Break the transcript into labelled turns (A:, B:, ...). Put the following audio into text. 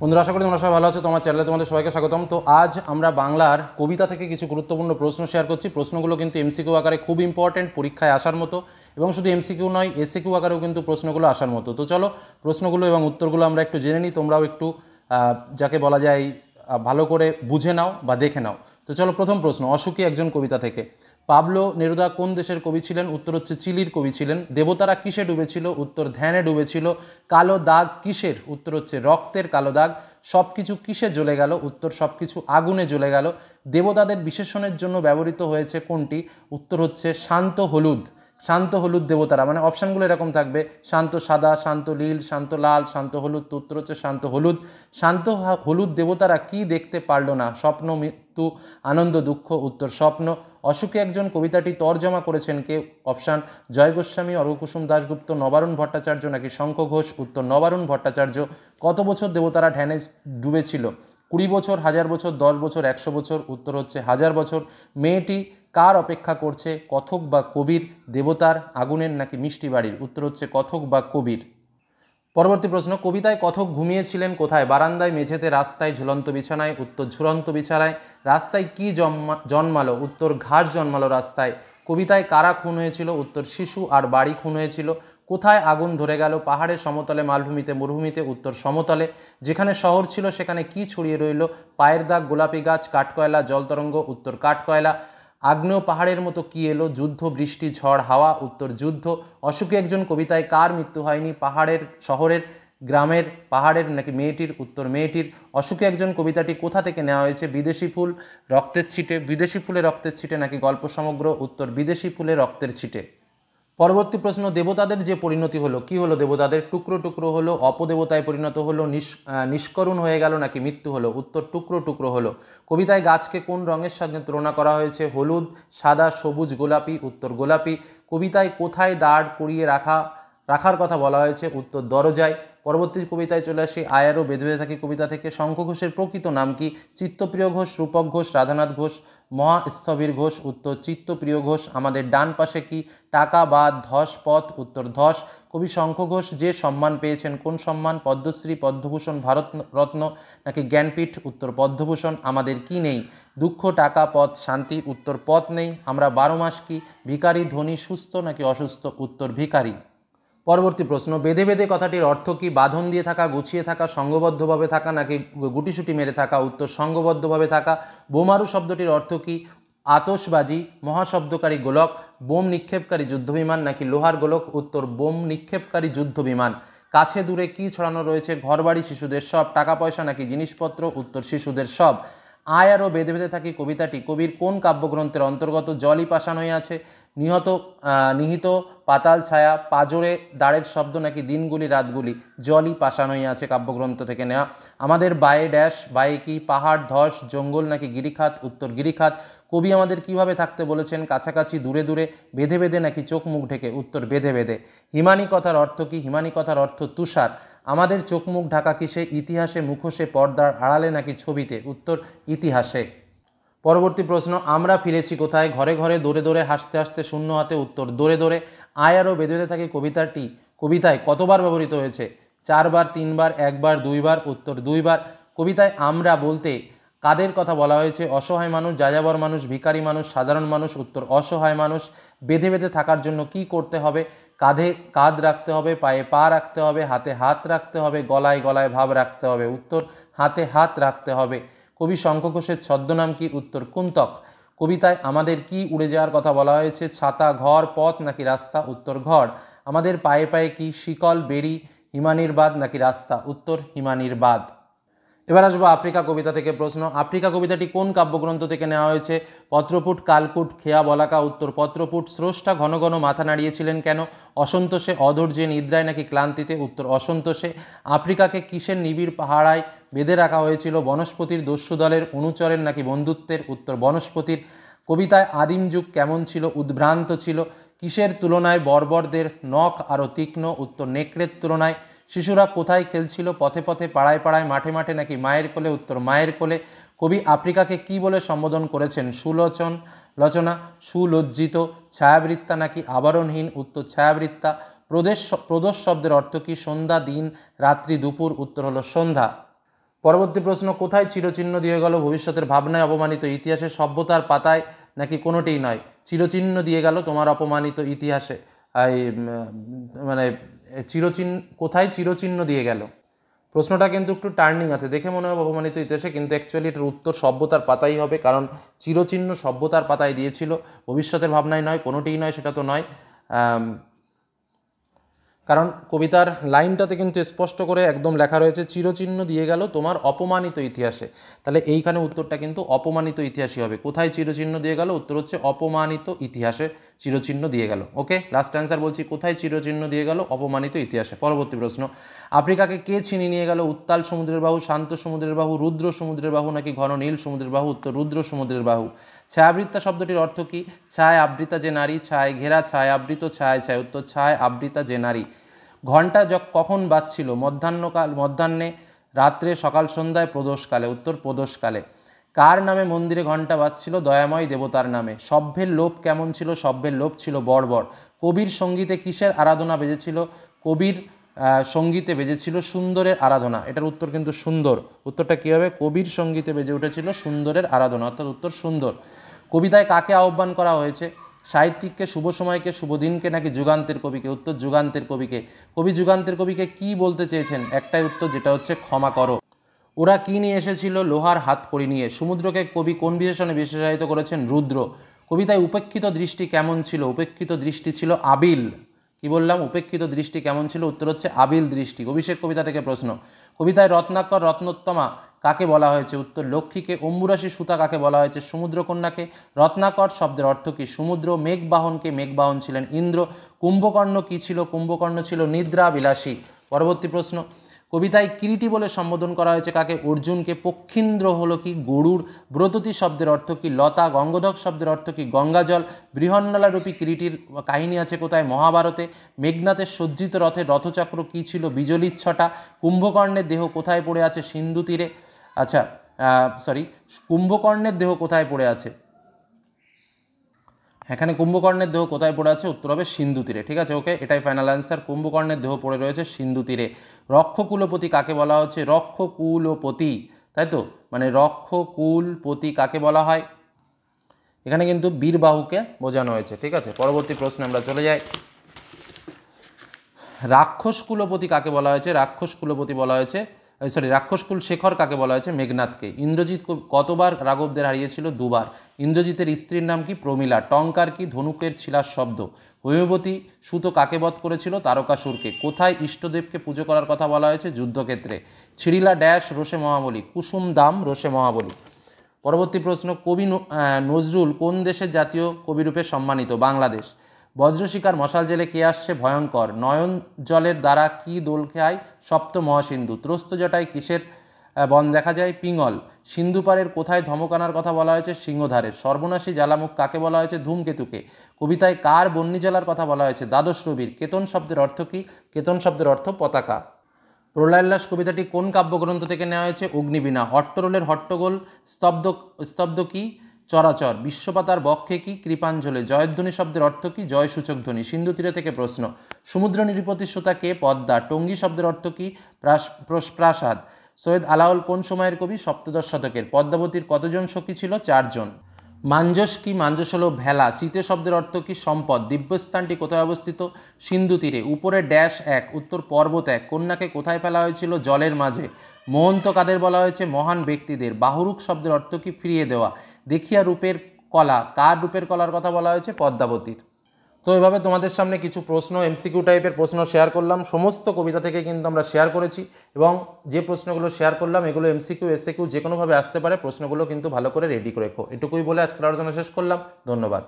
A: বন্ধুরা, আশা করি তোমরা সবাই ভালো আছো। তোমার চ্যানেলে তোমাদের সবাইকে স্বাগতম। তো আজ আমরা বাংলার কবিতা থেকে কিছু গুরুত্বপূর্ণ প্রশ্ন শেয়ার করছি। প্রশ্নগুলো কিন্তু এমসিকিউ আকারে খুব ইম্পর্টেন্ট, পরীক্ষায় আসার মতো, এবং শুধু এমসিকিউ নয়, এসিকিউ আকারেও কিন্তু প্রশ্নগুলো আসার মতো। তো চলো প্রশ্নগুলো এবং উত্তরগুলো আমরা একটু জেনে নিই, তোমরাও একটু যাকে বলা যায় ভালো করে বুঝে নাও বা দেখে নাও। তো চলো, প্রথম প্রশ্ন অসুখী একজন কবিতা থেকে। পাবলো নেরুদা কোন দেশের কবি ছিলেন? উত্তর হচ্ছে চিলির কবি ছিলেন। দেবতারা কিসে ডুবেছিল? উত্তর ধ্যানে ডুবেছিল। কালো দাগ কিসের? উত্তর হচ্ছে রক্তের কালো দাগ। সব কিছু কিসে জ্বলে গেল? উত্তর সব কিছু আগুনে জ্বলে গেল। দেবতাদের বিশেষণের জন্য ব্যবহৃত হয়েছে কোনটি? উত্তর হচ্ছে শান্ত হলুদ। শান্ত হলুদ দেবতারা, মানে অপশানগুলো এরকম থাকবে: শান্ত সাদা, শান্ত নীল, শান্ত লাল, শান্ত হলুদ। তো উত্তর হচ্ছে শান্ত হলুদ। শান্ত হলুদ দেবতারা কি দেখতে পারলো না? স্বপ্ন, মৃত্যু, আনন্দ, দুঃখ। উত্তর স্বপ্ন। অসুখী একজন কবিতাটি তর্জমা করেছেন কে? অপশান: জয় গোস্বামী, অর্ঘকুসুম দাশগুপ্ত, নবারুণ ভট্টাচার্য নাকি শঙ্খ ঘোষ। উত্তর নবারুণ ভট্টাচার্য। কত বছর দেবতারা ধ্যানে ডুবেছিল? 20 বছর, 1000 বছর, 10 বছর, 100 বছর। উত্তর হচ্ছে 1000 বছর। মেয়েটি কার অপেক্ষা করছে? কথক বা কবির? দেবতার, আগুনের নাকি মিষ্টি বাড়ির? উত্তর হচ্ছে কথক বা কবির। পরবর্তী প্রশ্ন, কবিতায় কথক ঘুমিয়েছিলেন কোথায়? বারান্দায়, মেঝেতে, রাস্তায়, ঝুলন্ত বিছানায়। উত্তর ঝুলন্ত বিছানায়। রাস্তায় কি জন্মালো? উত্তর ঘাস জন্মালো রাস্তায়। কবিতায় কারা খুন হয়েছিল? উত্তর শিশু আর বাড়ি খুন হয়েছিল। কোথায় আগুন ধরে গেল? পাহাড়ে, সমতলে, মালভূমিতে, মরুভূমিতে। উত্তর সমতলে। যেখানে শহর ছিল সেখানে কি ছড়িয়ে রইল? পায়ের দাগ, গোলাপি গাছ, কাঠকয়লা, জলতরঙ্গ। উত্তর কাঠকয়লা। আগ্নেয় পাহাড়ের মতো কি এলো? যুদ্ধ, বৃষ্টি, ঝড়, হাওয়া। উত্তর যুদ্ধ। অসুখী একজন কবিতায় কার মৃত্যু হয়নি? পাহাড়ের, শহরের, গ্রামের, পাহাড়ের নাকি মেয়েটির? উত্তর মেয়েটির। অসুখী একজন কবিতাটি কোথা থেকে নেওয়া হয়েছে? বিদেশি ফুল, রক্তের ছিটে। বিদেশি ফুলে রক্তের ছিটে নাকি গল্প সমগ্র? উত্তর বিদেশি ফুলে রক্তের ছিটে। পরবর্তী প্রশ্ন, দেবতাদের যে পরিণতি হলো, কি হলো দেবতাদের? টুকরো টুকরো হলো, অপদেবতায় পরিণত হলো, নিষ্করুণ হয়ে গেল নাকি মৃত্যু হলো? উত্তর টুকরো টুকরো হলো। কবিতায় গাছকে কোন রঙের সঙ্গে তুলনা করা হয়েছে? হলুদ, সাদা, সবুজ, গোলাপি। উত্তর গোলাপি। কবিতায় কোথায় দাঁড় করিয়ে রাখার কথা বলা হয়েছে? উত্তর দরজায়। পরবর্তী কবিতায় চলে আসি আয়ারও বেঁধে বেঁধে থাকি কবিতা থেকে। শঙ্খ ঘোষের প্রকৃত নাম কি? চিত্তপ্রিয় ঘোষ, রূপক ঘোষ, রাধানাথ ঘোষ, মহাস্থবির ঘোষ। উত্তর চিত্তপ্রিয় ঘোষ। আমাদের ডান পাশে কি? টাকা বা ধস পথ। উত্তর ধস। কবি শঙ্খ ঘোষ যে সম্মান পেয়েছেন, কোন সম্মান? পদ্মশ্রী, পদ্মভূষণ, ভারতরত্ন নাকি জ্ঞানপীঠ? উত্তর পদ্মভূষণ। আমাদের কি নেই? দুঃখ, টাকা, পথ, শান্তি। উত্তর পথ নেই। আমরা 12 মাস কি? ভিখারি, ধনী, সুস্থ নাকি অসুস্থ? উত্তর ভিখারি। পরবর্তী প্রশ্ন, বেঁধে বেঁধে কথাটির অর্থ কি? বাঁধন দিয়ে থাকা, গুছিয়ে থাকা, সংঘবদ্ধভাবে থাকা নাকি গুটিসুটি মেরে থাকা? উত্তর সংঘবদ্ধভাবে থাকা। বোমারু শব্দটির অর্থ কি? আতশবাজি, মহাশব্দকারী গোলক, বোম নিক্ষেপকারী যুদ্ধবিমান নাকি লোহার গোলক? উত্তর বোম নিক্ষেপকারী যুদ্ধবিমান। কাছে দূরে কি ছড়ানো রয়েছে? ঘরবাড়ি, শিশুদের সব, টাকা পয়সা নাকি জিনিসপত্র? উত্তর শিশুদের সব। আয় আরও বেঁধে বেঁধে থাকি কবিতাটি কবির কোন কাব্যগ্রন্থের অন্তর্গত? জলই পাষাণ হয়ে আছে, নিহিত, পাতাল ছায়া, পাজরে দাঁড়ের শব্দ নাকি দিনগুলি রাতগুলি? জলই পাষাণ হয়ে আছে কাব্যগ্রন্থ থেকে নেওয়া। আমাদের বায়ে ড্যাশ, বায়ে কি? পাহাড়, ধস, জঙ্গল নাকি গিরিখাত? উত্তর গিরিখাত। কবি আমাদের কিভাবে থাকতে বলেছেন? কাছাকাছি, দূরে দূরে, বেঁধে বেঁধে নাকি চোখ মুখ ঢেকে? উত্তর বেঁধে বেঁধে। হিমানী কথার অর্থ কি? হিমানী কথার অর্থ তুষার। আমাদের চোখ মুখ ঢাকা কিসে? ইতিহাসে, মুখোশে, পর্দার আড়ালে নাকি ছবিতে? উত্তর ইতিহাসে। পরবর্তী প্রশ্ন, আমরা ফিরেছি কোথায়? ঘরে ঘরে, দৌড়ে দৌড়ে, হাসতে হাসতে, শূন্য হাতে। উত্তর দৌড়ে দৌড়ে। আয় আরও বেঁধে বেঁধে থাকে কবিতায় কতবার ব্যবহৃত হয়েছে? 4 বার, 3 বার, 1 বার, 2 বার? উত্তর 2 বার। কবিতায় আমরা বলতে কাদের কথা বলা হয়েছে? অসহায় মানুষ, যাযাবর মানুষ, ভিখারি মানুষ, সাধারণ মানুষ? উত্তর অসহায় মানুষ। বেঁধে বেঁধে থাকার জন্য কি করতে হবে? কাঁধে কাঁধ রাখতে হবে, পায়ে পা রাখতে হবে, হাতে হাত রাখতে হবে, গলায় গলায় ভাব রাখতে হবে? উত্তর হাতে হাত রাখতে হবে। কবি শঙ্খ ঘোষের ছদ্মনাম কি? উত্তর কুন্তক। কবিতায় আমাদের কি উড়ে যাওয়ার কথা বলা হয়েছে? ছাতা, ঘর, পথ নাকি রাস্তা? উত্তর ঘর। আমাদের পায়ে পায়ে কি? শিকল, বেড়ি, হিমানির বাঁধ নাকি রাস্তা? উত্তর হিমানির বাঁধ। এবার আসবো আফ্রিকা কবিতা থেকে প্রশ্ন, আফ্রিকা কবিতাটি কোন কাব্যগ্রন্থ থেকে নেওয়া হয়েছে? পত্রপুট, কালকুট, খেয়া বলাকা? উত্তর পত্রপুট। স্রষ্টা ঘন ঘন মাথা নাড়িয়েছিলেন কেন? অসন্তোষে, অধৈর্যে, নিদ্রায় নাকি ক্লান্তিতে? উত্তর অসন্তোষে। আফ্রিকাকে কিসের নিবিড় পাহারায় বেঁধে রাখা হয়েছিল? বনস্পতির, দস্যু দলের, অনুচরের নাকি বন্ধুত্বের? উত্তর বনস্পতির। কবিতায় আদিম যুগ কেমন ছিল? উদ্ভ্রান্ত ছিল। কিসের তুলনায় বর্বরদের নখ আরও তীক্ষ্ণ? উত্তর নেকড়ের তুলনায়। শিশুরা কোথায় খেলছিল? পথে পথে, পাড়ায় পাড়ায়, মাঠে মাঠে নাকি মায়ের কোলে? উত্তর মায়ের কোলে। কবি আফ্রিকাকে কি বলে সম্বোধন করেছেন? লচনা, সুলজ্জিত, ছায়াবৃত্তা নাকি আবরণহীন? উত্তর ছায়াবৃত্তা। প্রদোষ শব্দের অর্থ কি? সন্ধ্যা, দিন, রাত্রি, দুপুর? উত্তর হলো সন্ধ্যা। পরবর্তী প্রশ্ন, কোথায় চিরচিহ্ন দিয়ে গেল ভবিষ্যতের ভাবনায় অপমানিত ইতিহাসে, সভ্যতার পাতায় নাকি কোনোটিই নয়? চিরচিহ্ন দিয়ে গেল তোমার অপমানিত ইতিহাসে, মানে চিরচিহ্ন, কোথায় চিরচিহ্ন দিয়ে গেল? প্রশ্নটা কিন্তু একটু টার্নিং আছে, দেখে মনে হয় অপমানিত ইতিহাসে, কিন্তু অ্যাকচুয়ালি এটার উত্তর সভ্যতার পাতাই হবে, কারণ চিরচিহ্ন সভ্যতার পাতায় দিয়েছিল, ভবিষ্যতের ভাবনায় নয়, কোনোটিই নয়, সেটা তো নয়। কারণ কবিতার লাইনটাতে কিন্তু স্পষ্ট করে একদম লেখা রয়েছে চিরচিহ্ন দিয়ে গেল তোমার অপমানিত ইতিহাসে, তাহলে এইখানে উত্তরটা কিন্তু অপমানিত ইতিহাসই হবে। কোথায় চিরচিহ্ন দিয়ে গেল? উত্তর হচ্ছে অপমানিত ইতিহাসে চিরচিহ্ন দিয়ে গেল। ওকে, লাস্ট অ্যান্সার বলছি, কোথায় চিরচিহ্ন দিয়ে গেল? অপমানিত ইতিহাসে। পরবর্তী প্রশ্ন, আফ্রিকাকে কে ছিনিয়ে নিয়ে গেল? উত্তাল সমুদ্রের বাহু, শান্ত সমুদ্রের বাহু, রুদ্র সমুদ্রের বাহু নাকি ঘন নীল সমুদ্রের বাহু? উত্তর রুদ্র সমুদ্রের বাহু। ছায়াবৃত্তা শব্দটির অর্থ কি? ছায় আবৃতা যে নারী, ছায় ঘেরা, ছায় আবৃত, ছায় ছায়। উত্তর ছায় আবৃতা যে নারী। ঘণ্টা কখন বাজছিল? মধ্যাহ্নে, রাত্রে, সকাল সন্ধ্যায়, প্রদোষকালে? উত্তর প্রদোষকালে। কার নামে মন্দিরে ঘণ্টা বাজছিল? দয়াময় দেবতার নামে। সভ্যের লোভ কেমন ছিল? সভ্যের লোভ ছিল বর্বর। কবির সঙ্গীতে কিসের আরাধনা বেজেছিল? কবির সঙ্গীতে বেজেছিল সুন্দরের আরাধনা। এটার উত্তর কিন্তু সুন্দর। উত্তরটা কী হবে? কবির সঙ্গীতে বেজে উঠেছিল সুন্দরের আরাধনা, অর্থাৎ উত্তর সুন্দর। কবিতায় কাকে আহ্বান করা হয়েছে? সাহিত্যিককে, শুভ সময়কে, শুভ দিনকে নাকি যুগান্তের কবিকে? উত্তর যুগান্তের কবিকে। কবি যুগান্তের কবিকে কি বলতে চেয়েছেন? একটাই উত্তর, যেটা হচ্ছে ক্ষমা করো। ওরা কি নিয়ে এসেছিল? লোহার হাতকড়ি নিয়ে। সমুদ্রকে কবি কোন বিশেষণে বিশেষায়িত করেছেন? রুদ্র। কবিতায় উপেক্ষিত দৃষ্টি কেমন ছিল? উপেক্ষিত দৃষ্টি ছিল আবিল। কি বললাম? উপেক্ষিত দৃষ্টি কেমন ছিল? উত্তর হচ্ছে আবিল দৃষ্টি। অভিষেক কবিতা থেকে প্রশ্ন, কবিতায় রত্নাকর, রত্নোত্তমা কাকে বলা হয়েছে? উত্তর লক্ষ্মীকে। অম্বুরাশি সুতা কাকে বলা হয়েছে? সমুদ্রকন্যাকে। রত্নাকর শব্দের অর্থ কি? সমুদ্র। মেঘবাহনকে, মেঘবাহন ছিলেন ইন্দ্র। কুম্ভকর্ণ কি ছিল? কুম্ভকর্ণ ছিল নিদ্রা বিলাসী। পরবর্তী প্রশ্ন, কবিতায় কিরীটি বলে সম্বোধন করা হয়েছে কাকে? অর্জুনকে। পক্ষীন্দ্র হলো কি? গরুর। ব্রততী শব্দের অর্থ কি? লতা। গঙ্গোধক শব্দের অর্থ কি? গঙ্গাজল। বৃহন্নলারূপী কিরীটির কাহিনী আছে কোথায়? মহাভারতে। মেঘনাথের সজ্জিত রথের রথচক্র কি ছিল? বিজলির ছটা। কুম্ভকর্ণের দেহ কোথায় পড়ে আছে? সিন্ধু তীরে। আচ্ছা, কুম্ভকর্ণের দেহ কোথায় পড়ে আছে? এখানে কুম্ভকর্ণের দেহ কোথায় পড়ে আছে? উত্তর হবে সিন্ধু তীরে। ঠিক আছে, ওকে, এটাই ফাইনাল অ্যান্সার। কুম্ভকর্ণের দেহ পড়ে রয়েছে সিন্ধু তীরে। রক্ষকুলপতি কাকে বলা হচ্ছে? রক্ষকুলপতি, তাই তো, মানে রক্ষকুলপতি কাকে বলা হয়? এখানে কিন্তু বীরবাহুকে বোঝানো হয়েছে। ঠিক আছে, পরবর্তী প্রশ্নে আমরা চলে যাই। রাক্ষস কুলপতি কাকে বলা হয়েছে? রাক্ষস কুলপতি বলা হয়েছে, রাক্ষসকুল শেখর কাকে বলা হয়েছে? মেঘনাথকে। ইন্দ্রজিৎ কতবার রাঘবদের হারিয়েছিল? দুবার। ইন্দ্রজিতের স্ত্রীর নাম কি? প্রমীলা। টঙ্কার কি? ধনুকের ছিলার শব্দ। হৈমবতী সুতো কাকে বধ করেছিল? তারকাসুরকে। কোথায় ইষ্টদেবকে পুজো করার কথা বলা হয়েছে? যুদ্ধক্ষেত্রে। ছিড়িলা ড্যাশ রোষে মহাবলী, কুসুম দাম রোষে মহাবলী। পরবর্তী প্রশ্ন, কবি নজরুল কোন দেশের জাতীয় কবিরূপে সম্মানিত? বাংলাদেশ। বজ্রশিকার মশাল জেলে কে আসছে? ভয়ঙ্কর। নয়ন জলের দ্বারা কি দোল খায়? সপ্ত মহাসিন্ধু। ত্রস্ত জটায় কিসের বন দেখা যায়? পিঙল। সিন্ধুপাড়ের কোথায় ধমক আনার কথা বলা হয়েছে? সিংহধারে। সর্বনাশী জ্বালামুখ কাকে বলা হয়েছে? ধূমকেতুকে। কবিতায় কার বন্যী জেলার কথা বলা হয়েছে? দ্বাদশ রবির। কেতন শব্দের অর্থ কি? কেতন শব্দের অর্থ পতাকা। প্রলয়োল্লাস কবিতাটি কোন কাব্যগ্রন্থ থেকে নেওয়া হয়েছে? অগ্নিবীণা। হট্টরোলের হট্টগোল, স্তব্ধ কি? চরাচর। বিশ্বপাতার বক্ষে কি? কৃপাঞ্জলে। জয়ধ্বনি শব্দের অর্থ কি? জয়সূচক ধ্বনি। সিন্ধু তীরে থেকে প্রশ্ন, সমুদ্র নিরুপতি সুতা কে? পদ্মা। টঙ্গী শব্দের অর্থ কি? প্রাসাদ। সৈয়দ আলাওল কোন সময়ের কবি? সপ্তদশ শতকের। পদ্মাবতীর কতজন সখী ছিল? 4 জন। মাঞ্জস কি? মাঞ্জস হলো ভেলা। চিতে শব্দের অর্থ কি? সম্পদ। দিব্যস্থানটি কোথায় অবস্থিত? সিন্ধু তীরে। উপরে ড্যাশ 1, উত্তর পর্বত 1। কন্যাকে কোথায় ফেলা হয়েছিল? জলের মাঝে। মহন্ত কাদের বলা হয়েছে? মহান ব্যক্তিদের। বাহুরুক শব্দের অর্থ কি? ফিরিয়ে দেওয়া। দেখিয়া রূপের কলা, কার রূপের কলার কথা বলা হয়েছে? পদ্মাবতীর। তো এভাবে তোমাদের সামনে কিছু প্রশ্ন, এমসিকিউ টাইপের প্রশ্ন শেয়ার করলাম। সমস্ত কবিতা থেকে কিন্তু আমরা শেয়ার করেছি, এবং যে প্রশ্নগুলো শেয়ার করলাম এগুলো এমসিকিউ, এসএকিউ যে কোনোভাবে আসতে পারে। প্রশ্নগুলো কিন্তু ভালো করে রেডি করে রেখো। এটুকুই বলে আজকের আলোচনা শেষ করলাম। ধন্যবাদ।